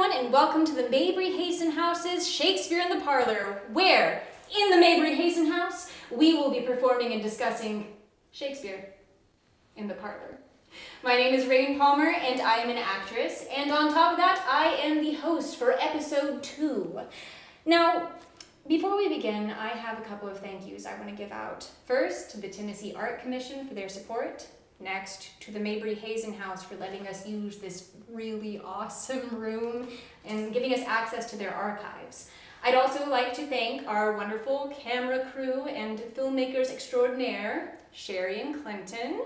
everyone, and welcome to the Mabry-Hazen House's Shakespeare in the Parlor, where, in the Mabry-Hazen House, we will be performing and discussing Shakespeare in the Parlor. My name is Raine Palmer, and I am an actress, and on top of that, I am the host for episode 2. Now, before we begin, I have a couple of thank yous I want to give out. First, to the Tennessee Art Commission for their support. Next, to the Mabry-Hazen House for letting us use this really awesome room and giving us access to their archives. I'd also like to thank our wonderful camera crew and filmmakers extraordinaire, Sherry and Clinton,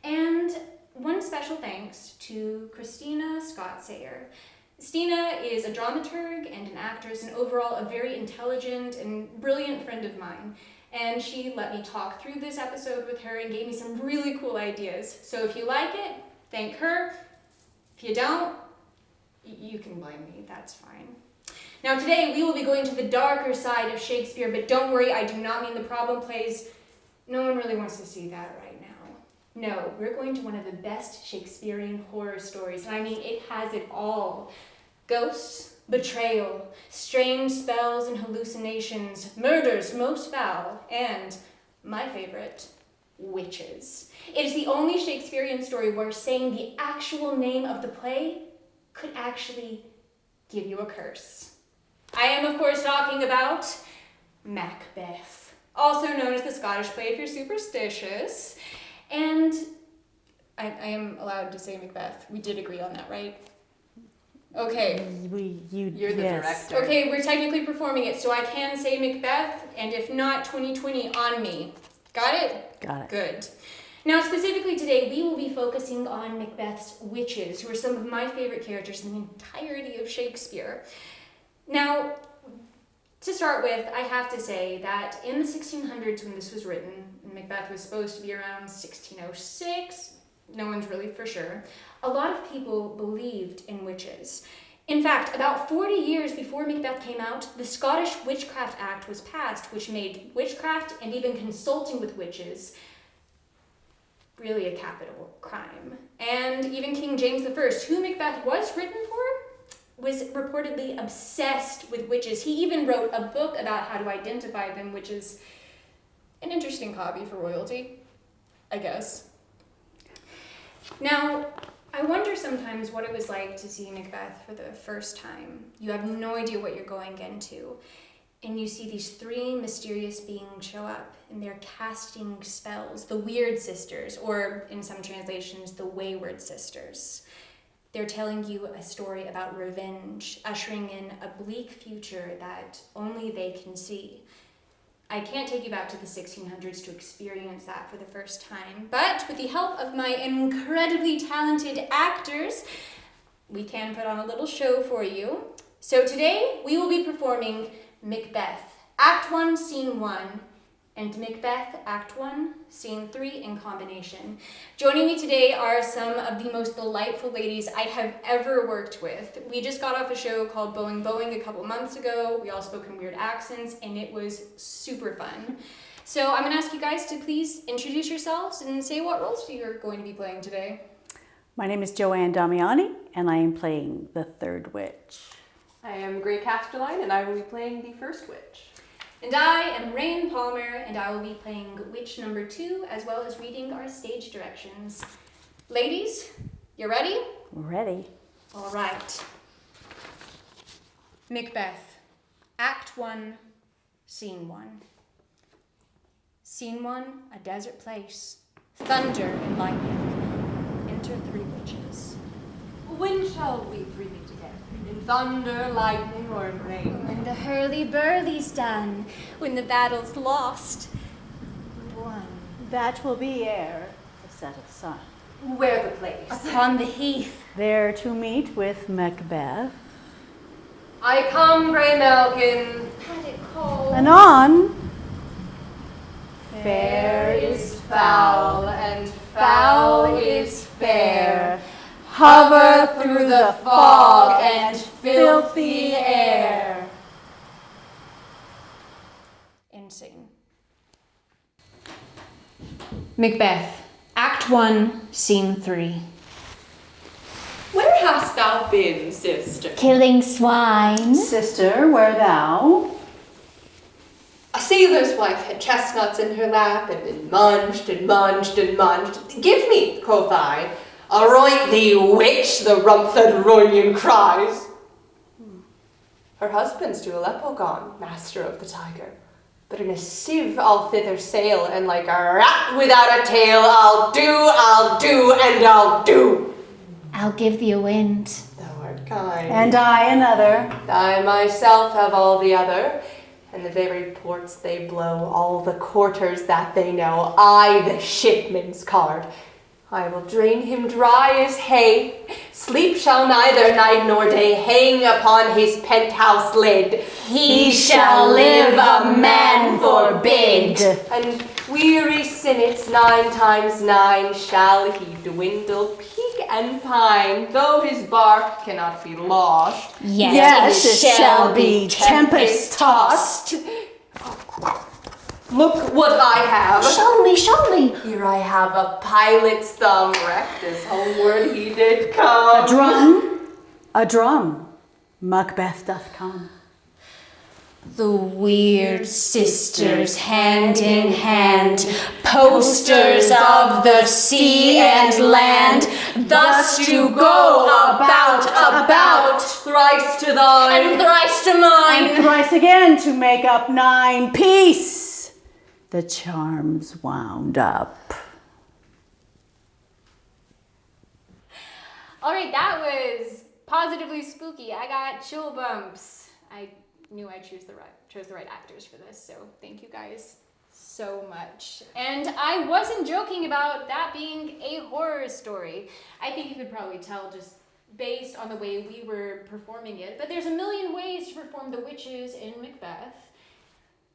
and one special thanks to Christina Scott-Sayer. Stina is a dramaturg and an actress and overall a very intelligent and brilliant friend of mine. And she let me talk through this episode with her and gave me some really cool ideas. So if you like it, thank her. If you don't, you can blame me, that's fine. Now today we will be going to the darker side of Shakespeare, but don't worry, I do not mean the problem plays. No one really wants to see that right now. No, we're going to one of the best Shakespearean horror stories, and I mean it has it all. Ghosts, betrayal, strange spells and hallucinations, murders most foul, and, my favorite, witches. It is the only Shakespearean story where saying the actual name of the play could actually give you a curse. I am, of course, talking about Macbeth, also known as the Scottish play if you're superstitious. And I am allowed to say Macbeth. We did agree on that, right? Okay. You're the director. Okay, we're technically performing it, so I can say Macbeth, and if not, 2020 on me. Got it? Got it. Good. Now, specifically today, we will be focusing on Macbeth's witches, who are some of my favorite characters in the entirety of Shakespeare. Now, to start with, I have to say that in the 1600s when this was written, and Macbeth was supposed to be around 1606, no one's really for sure, a lot of people believed in witches. In fact, about 40 years before Macbeth came out, the Scottish Witchcraft Act was passed, which made witchcraft and even consulting with witches really a capital crime. And even King James I, who Macbeth was written for, was reportedly obsessed with witches. He even wrote a book about how to identify them, which is an interesting hobby for royalty, I guess. Now, I wonder sometimes what it was like to see Macbeth for the first time. You have no idea what you're going into, and you see these 3 mysterious beings show up, and they're casting spells, the Weird Sisters, or in some translations, the Wayward Sisters. They're telling you a story about revenge, ushering in a bleak future that only they can see. I can't take you back to the 1600s to experience that for the first time, but with the help of my incredibly talented actors, we can put on a little show for you. So today, we will be performing Macbeth, Act 1, Scene 1, and Macbeth, Act 1, Scene 3 in combination. Joining me today are some of the most delightful ladies I have ever worked with. We just got off a show called Boeing a couple months ago. We all spoke in weird accents, and it was super fun. So I'm gonna ask you guys to please introduce yourselves and say what roles you're going to be playing today. My name is Joann Damiani, and I am playing the third witch. I am Casterline, and I will be playing the first witch. And I am Raine Palmer, and I will be playing Witch number 2, as well as reading our stage directions. Ladies, you ready? Ready. All right. Macbeth, Act 1, Scene 1. Scene 1, a desert place. Thunder and lightning. Enter 3 witches. When shall we three meet together? In thunder, lightning, or in rain? When the hurly-burly's done, when the battle's lost, won. That will be ere the set of sun. Where the place? Upon the heath. There to meet with Macbeth. I come, Grey Malkin. Had it called. Anon. Fair is foul, and foul is fair. Hover through the fog and filthy air. Insane. Macbeth, Act 1, Scene 3. Where hast thou been, sister? Killing swine. Sister, where thou? A sailor's wife had chestnuts in her lap, and munched and munched and munched. Give me, quoth I. Aroint thee, witch, the rump-fed Ronian cries. Her husband's to Aleppo gone, master of the tiger. But in a sieve I'll thither sail, and like a rat without a tail, I'll do, and I'll do. I'll give thee a wind. Thou art kind. And I another. I myself have all the other, and the very ports they blow, all the quarters that they know, I the shipman's card. I will drain him dry as hay. Sleep shall neither night nor day hang upon his penthouse lid. He shall live, a man forbid. And weary sinnets 9 times 9 shall he dwindle, peak and pine, though his bark cannot be lost. Yes, it shall be tempest tossed. Look what I have. Show me, show me. Here I have a pilot's thumb, wrecked as homeward he did come. A drum, a drum. Macbeth doth come. The weird sisters, hand in hand, posters of the sea and land, thus to go about, thrice to thine, and thrice to mine. And thrice again to make up 9. Peace. The charms wound up. All right, that was positively spooky. I got chill bumps. I knew I chose the right actors for this, so thank you guys so much. And I wasn't joking about that being a horror story. I think you could probably tell just based on the way we were performing it, but there's a million ways to perform the witches in Macbeth.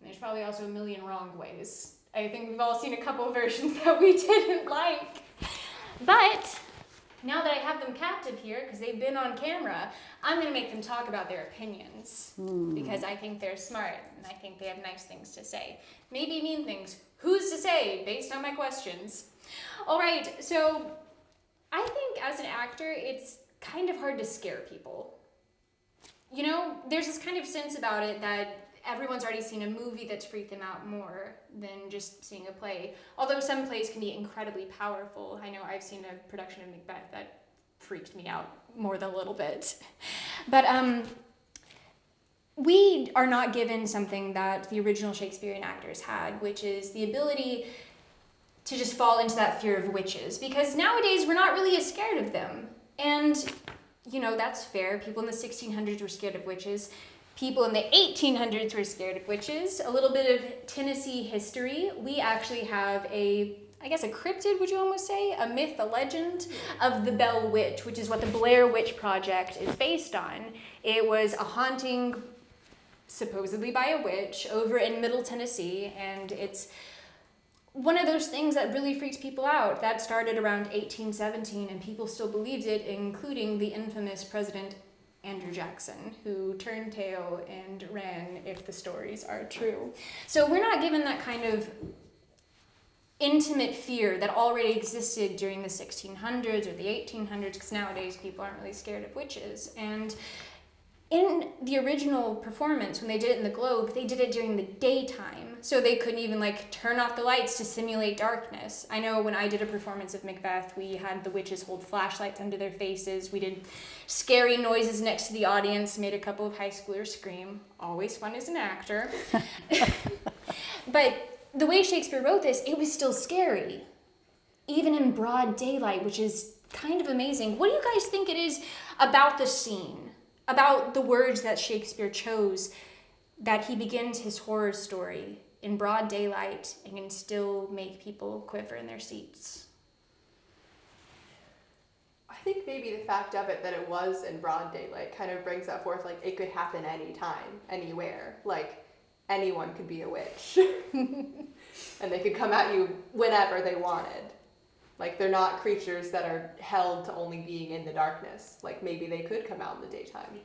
There's probably also a million wrong ways. I think we've all seen a couple versions that we didn't like. But now that I have them captive here, because they've been on camera, I'm going to make them talk about their opinions. Because I think they're smart, and I think they have nice things to say. Maybe mean things. Who's to say, based on my questions? All right, so I think as an actor, it's kind of hard to scare people. You know, there's this kind of sense about it that everyone's already seen a movie that's freaked them out more than just seeing a play. Although some plays can be incredibly powerful. I know I've seen a production of Macbeth that freaked me out more than a little bit. But we are not given something that the original Shakespearean actors had, which is the ability to just fall into that fear of witches. Because nowadays, we're not really as scared of them. And, you know, that's fair. People in the 1600s were scared of witches. People in the 1800s were scared of witches. A little bit of Tennessee history. We actually have a cryptid, would you almost say? A myth, a legend of the Bell Witch, which is what the Blair Witch Project is based on. It was a haunting, supposedly by a witch, over in Middle Tennessee, and it's one of those things that really freaks people out. That started around 1817, and people still believed it, including the infamous President Andrew Jackson, who turned tail and ran if the stories are true. So we're not given that kind of intimate fear that already existed during the 1600s or the 1800s, because nowadays people aren't really scared of witches. And in the original performance, when they did it in the Globe, they did it during the daytime, so they couldn't even turn off the lights to simulate darkness. I know when I did a performance of Macbeth, we had the witches hold flashlights under their faces. We did scary noises next to the audience, made a couple of high schoolers scream. Always fun as an actor. But the way Shakespeare wrote this, it was still scary, even in broad daylight, which is kind of amazing. What do you guys think it is about the scene, about the words that Shakespeare chose, that he begins his horror story in broad daylight and can still make people quiver in their seats? I think maybe the fact of it that it was in broad daylight kind of brings that forth, it could happen anytime, anywhere. Anyone could be a witch. And they could come at you whenever they wanted. They're not creatures that are held to only being in the darkness. Maybe they could come out in the daytime.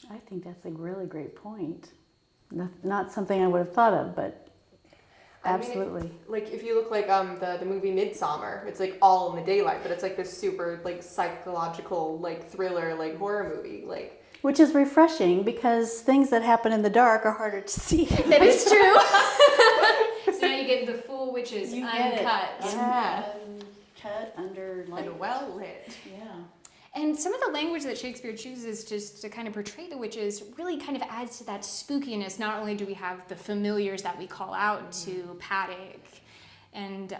I think that's a really great point. Not something I would have thought of, but Absolutely. Like if you look like the movie Midsummer, it's like all in the daylight, but it's like this super like psychological like thriller like horror movie like. Which is refreshing because things that happen in the dark are harder to see. That is true. So now you get the full witches uncut. Yeah. Cut under light. And well lit. Yeah. And some of the language that Shakespeare chooses just to kind of portray the witches really kind of adds to that spookiness. Not only do we have the familiars that we call out to Paddock, and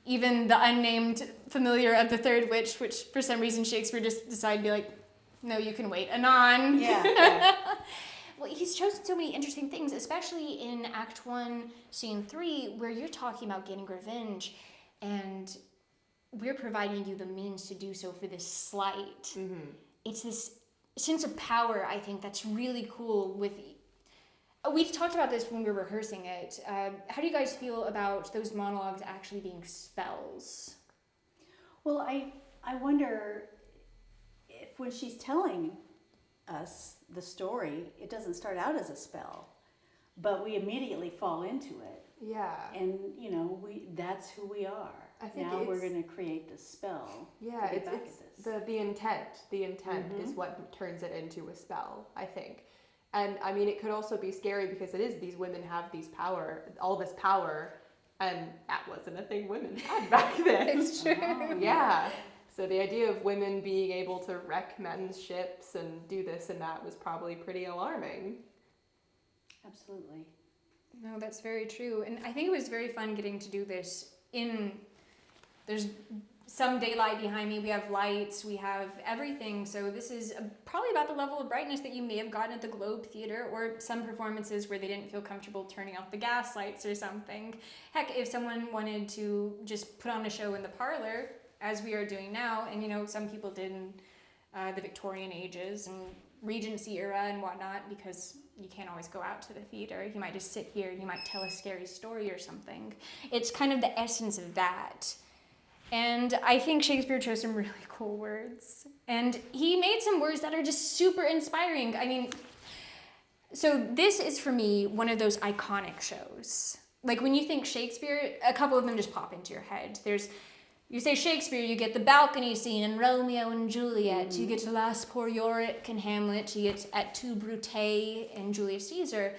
even the unnamed familiar of the third witch, which for some reason Shakespeare just decided to be like, no, you can wait. Anon. Yeah. Well, he's chosen so many interesting things, especially in Act 1, Scene 3, where you're talking about getting revenge, and we're providing you the means to do so for this slight. Mm-hmm. It's this sense of power, I think, that's really cool. We've talked about this when we were rehearsing it. How do you guys feel about those monologues actually being spells? Well, I wonder if when she's telling us the story, it doesn't start out as a spell, but we immediately fall into it. Yeah. And, that's who we are. I think now we're going to create this spell. Yeah, to get back it's at this. the intent. The intent is what turns it into a spell, I think. And I mean, it could also be scary because it is these women have all this power, and that wasn't a thing women had back then. It's true. Oh, Yeah. So the idea of women being able to wreck men's ships and do this and that was probably pretty alarming. Absolutely. No, that's very true. And I think it was very fun getting to do this there's some daylight behind me, we have lights, we have everything. So this is probably about the level of brightness that you may have gotten at the Globe Theater or some performances where they didn't feel comfortable turning off the gas lights or something. Heck, if someone wanted to just put on a show in the Parlor, as we are doing now, and some people did in the Victorian ages and Regency era and whatnot, because you can't always go out to the theater. You might just sit here, you might tell a scary story or something. It's kind of the essence of that. And I think Shakespeare chose some really cool words. And he made some words that are just super inspiring. I mean, so this is for me one of those iconic shows. Like when you think Shakespeare, a couple of them just pop into your head. You say Shakespeare, you get the balcony scene in Romeo and Juliet. You get to Last Poor Yorick and Hamlet. You get Et tu, Brute and Julius Caesar.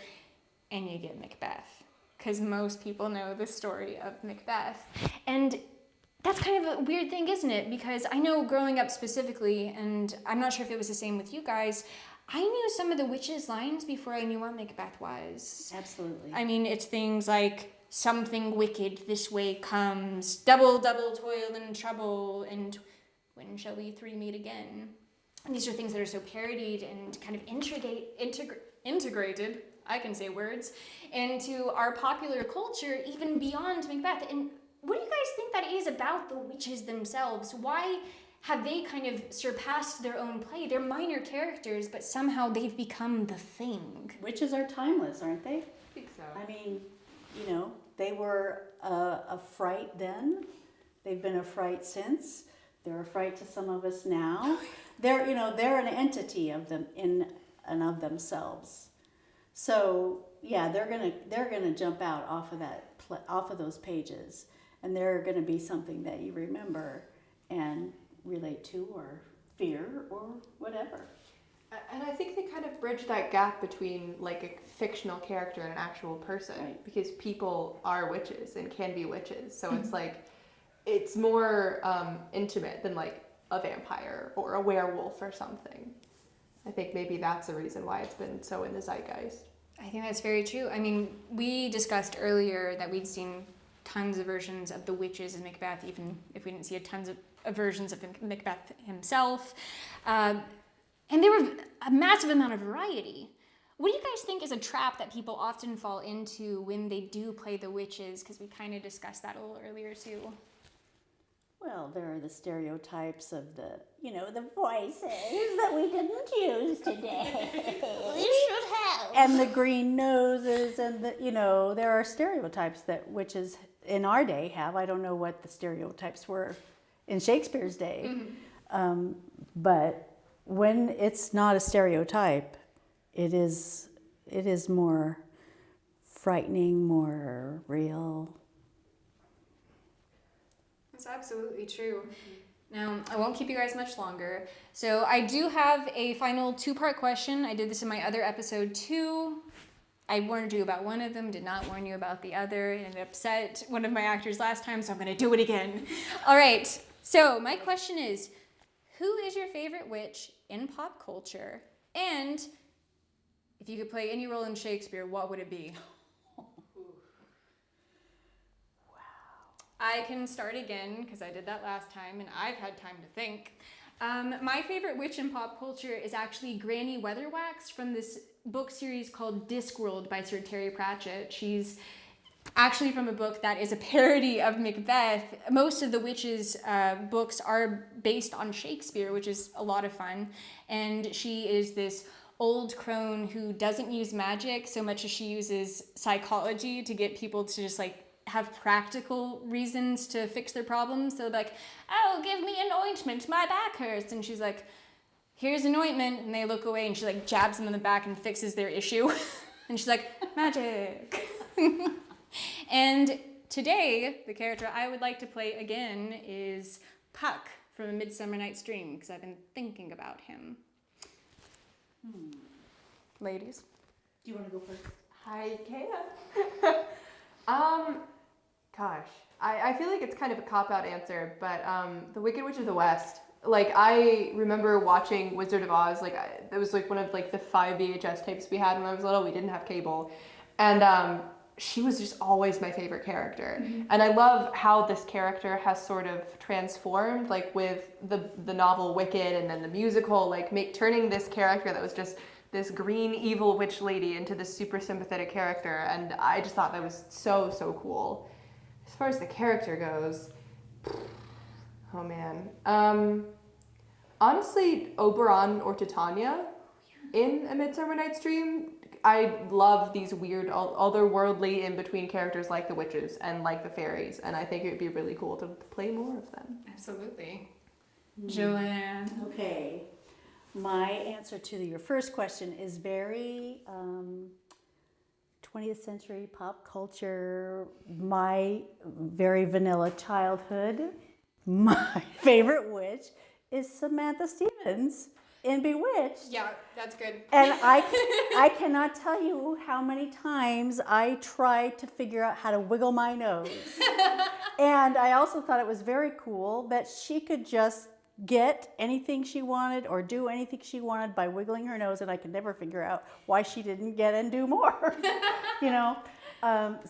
And you get Macbeth. Because most people know the story of Macbeth. And that's kind of a weird thing, isn't it? Because I know growing up specifically, and I'm not sure if it was the same with you guys, I knew some of the witches' lines before I knew what Macbeth was. Absolutely. I mean, it's things like, something wicked this way comes, double, double toil and trouble, and when shall we three meet again? And these are things that are so parodied and kind of integrated, I can say words, into our popular culture, even beyond Macbeth. And what do you guys think that is about the witches themselves? Why have they kind of surpassed their own play? They're minor characters, but somehow they've become the thing. Witches are timeless, aren't they? I think so. I mean, they were a fright then. They've been a fright since. They're a fright to some of us now. They're an entity of them in and of themselves. So yeah, they're gonna jump out off of those pages, and they're gonna be something that you remember and relate to or fear or whatever. And I think they kind of bridge that gap between like a fictional character and an actual person, right, because people are witches and can be witches. So it's like, it's more intimate than like a vampire or a werewolf or something. I think maybe that's the reason why it's been so in the zeitgeist. I think that's very true. I mean, we discussed earlier that we'd seen tons of versions of the witches in Macbeth, even if we didn't see tons of versions of Macbeth himself. And there were a massive amount of variety. What do you guys think is a trap that people often fall into when they do play the witches? Because we kind of discussed that a little earlier too. Well, there are the stereotypes of the voices that we didn't use today. We should have. And the green noses and there are stereotypes that witches in our day have. I don't know what the stereotypes were in Shakespeare's day. Mm-hmm. But when it's not a stereotype, it is more frightening, more real. That's absolutely true. Now, I won't keep you guys much longer. So I do have a final 2-part question. I did this in my other episode too. I warned you about one of them, did not warn you about the other, and it upset one of my actors last time, so I'm going to do it again. All right, so my question is, who is your favorite witch in pop culture? And if you could play any role in Shakespeare, what would it be? I can start again, because I did that last time, and I've had time to think. My favorite witch in pop culture is actually Granny Weatherwax from this book series called Discworld by Sir Terry Pratchett. She's actually from a book that is a parody of Macbeth. Most of the witches' books are based on Shakespeare, which is a lot of fun. And she is this old crone who doesn't use magic so much as she uses psychology to get people to just like have practical reasons to fix their problems. So they're like, oh, give me an ointment, my back hurts. And she's like, here's an ointment. And they look away and she like jabs them in the back and fixes their issue. And she's like, magic. And today, the character I would like to play again is Puck from A Midsummer Night's Dream, because I've been thinking about him. Ladies? Do you want to go first? I can. Gosh, I feel like it's kind of a cop-out answer, but The Wicked Witch of the West. Like, I remember watching Wizard of Oz. Like, it was like one of like the 5 VHS tapes we had when I was little. We didn't have cable, and she was just always my favorite character. Mm-hmm. And I love how this character has sort of transformed, like with the novel Wicked and then the musical, like turning this character that was just this green evil witch lady into this super sympathetic character. And I just thought that was so, so cool. As far as the character goes, oh man. Honestly, Oberon or Titania in A Midsummer Night's Dream. I love these weird, otherworldly, in-between characters like the witches and like the fairies, and I think it would be really cool to play more of them. Absolutely. Joann. Okay. My answer to your first question is very 20th century pop culture, my very vanilla childhood. My favorite witch is Samantha Stevens in Bewitched. Yeah, that's good. And I cannot tell you how many times I tried to figure out how to wiggle my nose. And I also thought it was very cool that she could just get anything she wanted or do anything she wanted by wiggling her nose, and I could never figure out why she didn't get and do more. You know?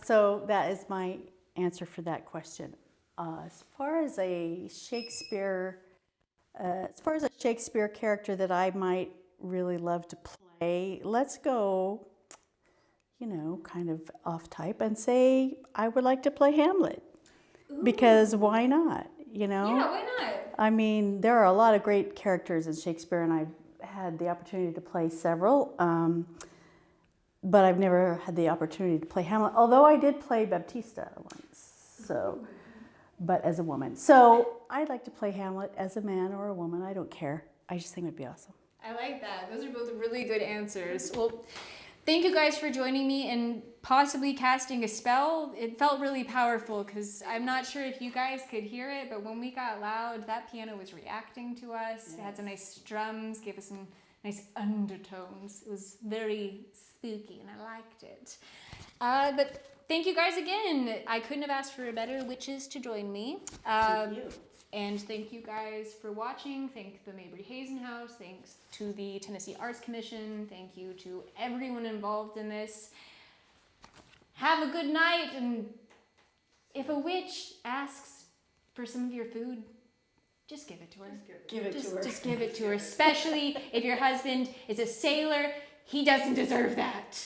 So that is my answer for that question. As far as a Shakespeare character that I might really love to play, let's go, kind of off type and say I would like to play Hamlet. Ooh. Because why not, Yeah, why not? I mean, there are a lot of great characters in Shakespeare, and I've had the opportunity to play several, but I've never had the opportunity to play Hamlet, although I did play Baptista once, but as a woman. So I'd like to play Hamlet as a man or a woman. I don't care. I just think it would be awesome. I like that. Those are both really good answers. Well, thank you guys for joining me and possibly casting a spell. It felt really powerful because I'm not sure if you guys could hear it, but when we got loud, that piano was reacting to us. Yes. It had some nice strums, gave us some nice undertones. It was very spooky and I liked it. But thank you guys again. I couldn't have asked for better witches to join me. Thank you. And thank you guys for watching. Thank the Mabry-Hazen House. Thanks to the Tennessee Arts Commission. Thank you to everyone involved in this. Have a good night. And if a witch asks for some of your food, just give it to her. Just give it to her. Especially if your husband is a sailor. He doesn't deserve that.